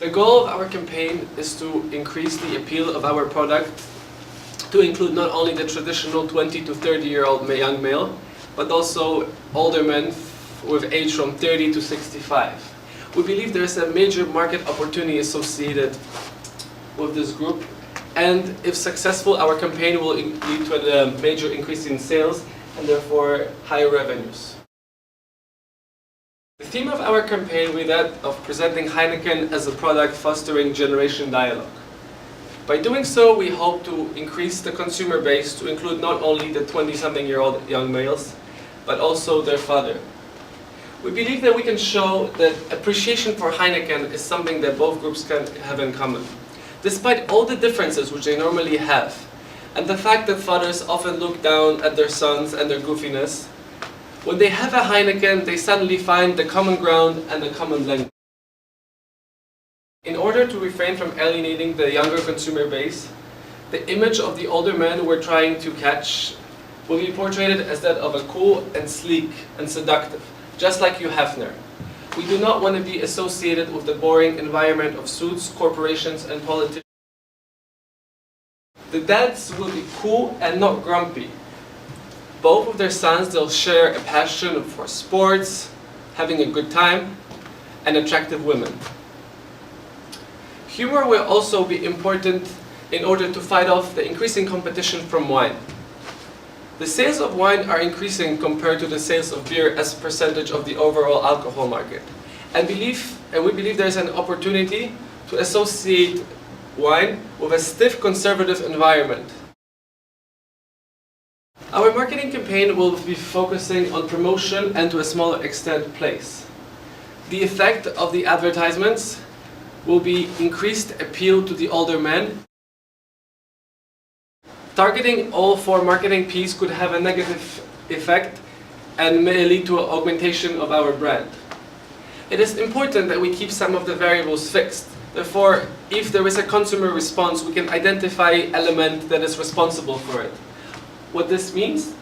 The goal of our campaign is to increase the appeal of our product to include not only the traditional 20 to 30-year-old young male, but also older men with age from 30 to 65. We believe there is a major market opportunity associated with this group, and if successful, our campaign will lead to a major increase in sales and therefore higher revenues. The theme of our campaign will be that of presenting Heinneken as a product fostering generation dialogue. By doing so, we hope to increase the consumer base to include not only the 20-something-year-old young males, but also their father. We believe that we can show that appreciation for Heinneken is something that both groups can have in common. Despite all the differences which they normally have, and the fact that fathers often look down at their sons and their goofiness, when they have a Heinneken, they suddenly find the common ground and the common language. In order to refrain from alienating the younger consumer base, the image of the older man we're trying to catch will be portrayed as that of a cool and sleek and seductive, just like Hugh Hefner. We do not want to be associated with the boring environment of suits, corporations, and politicians. The dads will be cool and not grumpy. Both of their sons, they'll share a passion for sports, having a good time, and attractive women. Humor will also be important in order to fight off the increasing competition from wine. The sales of wine are increasing compared to the sales of beer as a percentage of the overall alcohol market. And we believe there's an opportunity to associate wine with a stiff conservative environment. Our marketing campaign will be focusing on promotion and to a smaller extent place. The effect of the advertisements will be increased appeal to the older men. Targeting all four marketing P's could have a negative effect and may lead to an augmentation of our brand. It is important that we keep some of the variables fixed. Therefore, if there is a consumer response, we can identify element that is responsible for it. What this means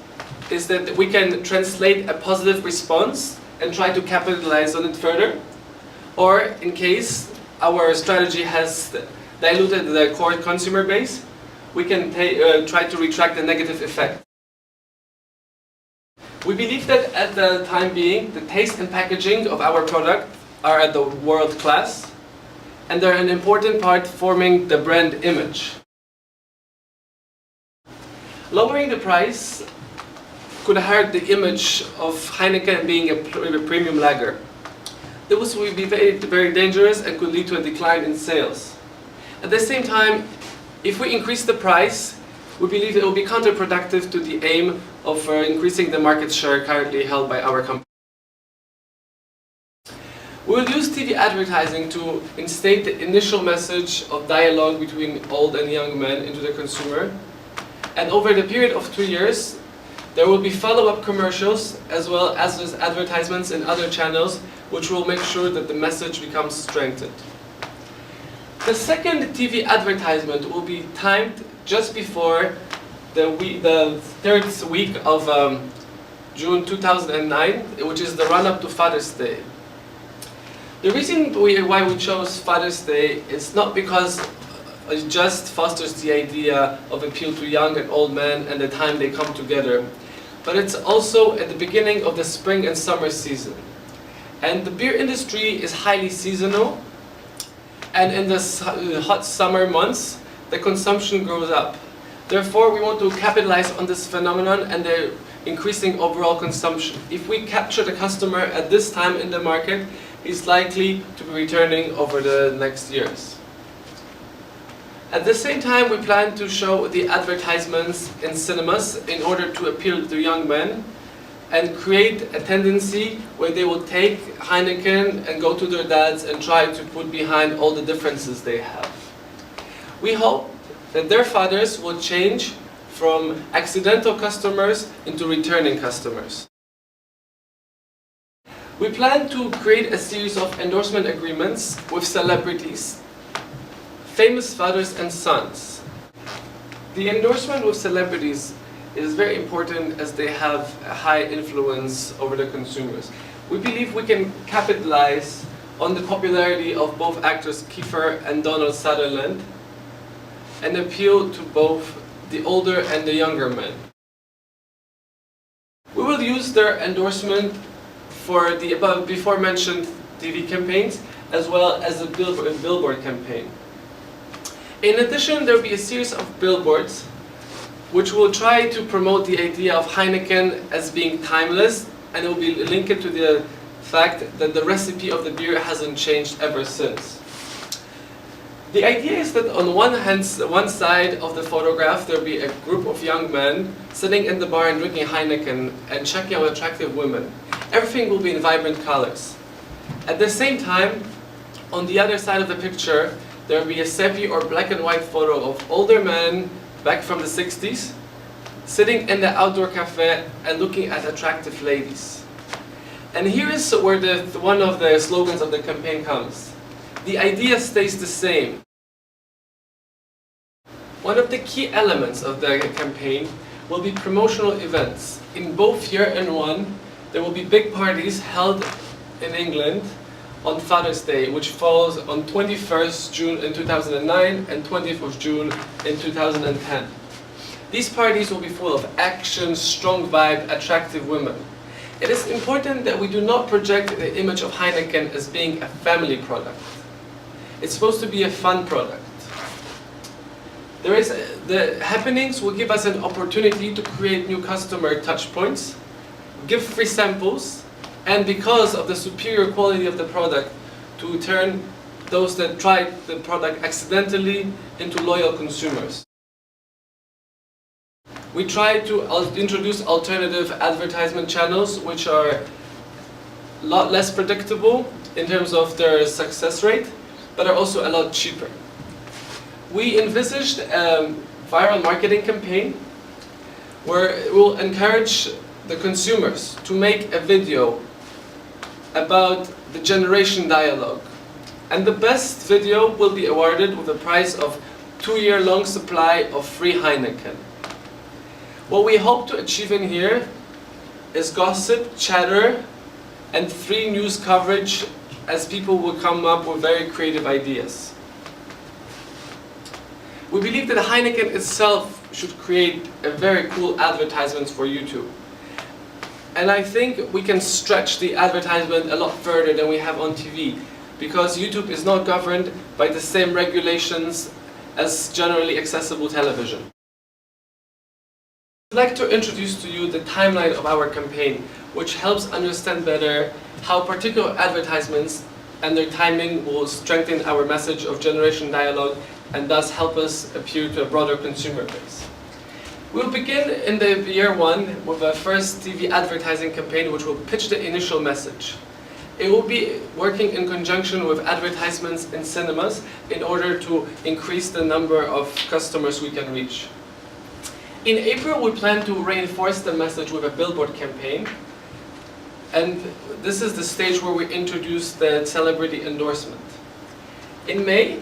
is that we can translate a positive response and try to capitalize on it further, or in case our strategy has diluted the core consumer base, we can try to retract the negative effect. We believe that at the time being, the taste and packaging of our product are at the world class, and they're an important part forming the brand image. Lowering the price could hurt the image of Heinneken being a premium lager. This would be very dangerous and could lead to a decline in sales. At the same time, if we increase the price, we believe it will be counterproductive to the aim of increasing the market share currently held by our company. We will use TV advertising to instate the initial message of dialogue between old and young men into the consumer. And over the period of 2 years, there will be follow-up commercials as well as advertisements in other channels, which will make sure that the message becomes strengthened. The second TV advertisement will be timed just before the third week of June 2009, which is the run-up to Father's Day. The reason why we chose Father's Day is not because it just fosters the idea of appeal to young and old men and the time they come together, but it's also at the beginning of the spring and summer season. And the beer industry is highly seasonal, and in the hot summer months, the consumption grows up. Therefore, we want to capitalize on this phenomenon and the increasing overall consumption. If we capture the customer at this time in the market, he's likely to be returning over the next years. At the same time, we plan to show the advertisements in cinemas in order to appeal to young men and create a tendency where they will take Heinneken and go to their dads and try to put behind all the differences they have. We hope that their fathers will change from accidental customers into returning customers. We plan to create a series of endorsement agreements with celebrities, famous fathers and sons. The endorsement with celebrities is very important as they have a high influence over the consumers. We believe we can capitalize on the popularity of both actors Kiefer and Donald Sutherland and appeal to both the older and the younger men. We will use their endorsement for the above before mentioned TV campaigns as well as a billboard campaign. In addition, there will be a series of billboards which will try to promote the idea of Heinneken as being timeless, and it will be linked to the fact that the recipe of the beer hasn't changed ever since. The idea is that on one side of the photograph there will be a group of young men sitting in the bar and drinking Heinneken and checking out attractive women. Everything will be in vibrant colors. At the same time, on the other side of the picture, there will be a sepia or black and white photo of older men back from the 60s sitting in the outdoor cafe and looking at attractive ladies. And here is where one of the slogans of the campaign comes. The idea stays the same. One of the key elements of the campaign will be promotional events. In both year and one, there will be big parties held in England on Father's Day, which falls on 21st June in 2009 and 20th of June in 2010. These parties will be full of action, strong vibe, attractive women. It is important that we do not project the image of Heinneken as being a family product. It's supposed to be a fun product. The happenings will give us an opportunity to create new customer touchpoints, give free samples, and because of the superior quality of the product, to turn those that tried the product accidentally into loyal consumers. We try to introduce alternative advertisement channels which are a lot less predictable in terms of their success rate, but are also a lot cheaper. We envisaged a viral marketing campaign where it will encourage the consumers to make a video about the generation dialogue. And the best video will be awarded with a prize of 2-year-long supply of free Heinneken. What we hope to achieve in here is gossip, chatter, and free news coverage as people will come up with very creative ideas. We believe that Heinneken itself should create a very cool advertisement for YouTube. And I think we can stretch the advertisement a lot further than we have on TV, because YouTube is not governed by the same regulations as generally accessible television. I'd like to introduce to you the timeline of our campaign, which helps understand better how particular advertisements and their timing will strengthen our message of generation dialogue and thus help us appeal to a broader consumer base. We'll begin in the year one with a first TV advertising campaign which will pitch the initial message. It will be working in conjunction with advertisements in cinemas in order to increase the number of customers we can reach. In April, we plan to reinforce the message with a billboard campaign, and this is the stage where we introduce the celebrity endorsement. In May,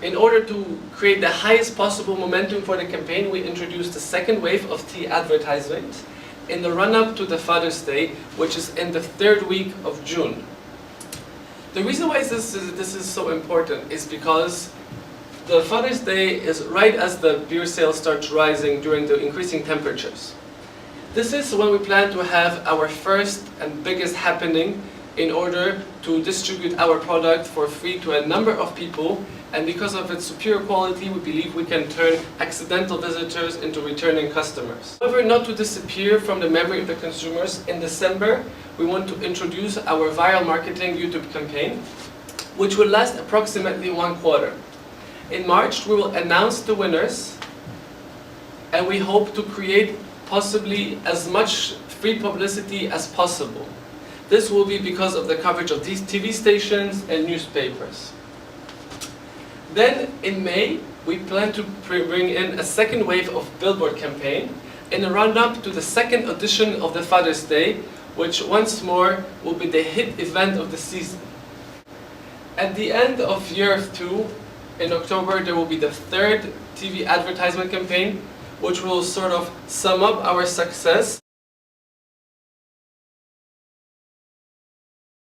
in order to create the highest possible momentum for the campaign, we introduced the second wave of TV advertisements in the run-up to the Father's Day, which is in the 3rd week of June. The reason why this is so important is because the Father's Day is right as the beer sales starts rising during the increasing temperatures. This is when we plan to have our first and biggest happening in order to distribute our product for free to a number of people, and because of its superior quality, we believe we can turn accidental visitors into returning customers. However, not to disappear from the memory of the consumers, in December we want to introduce our viral marketing YouTube campaign, which will last approximately 1 quarter. In March, we will announce the winners, and we hope to create possibly as much free publicity as possible. This will be because of the coverage of these TV stations and newspapers. Then, in May, we plan to bring in a second wave of billboard campaign in a run-up to the 2nd edition of the Father's Day, which once more will be the hit event of the season. At the end of year 2, in October, there will be the 3rd TV advertisement campaign, which will sort of sum up our success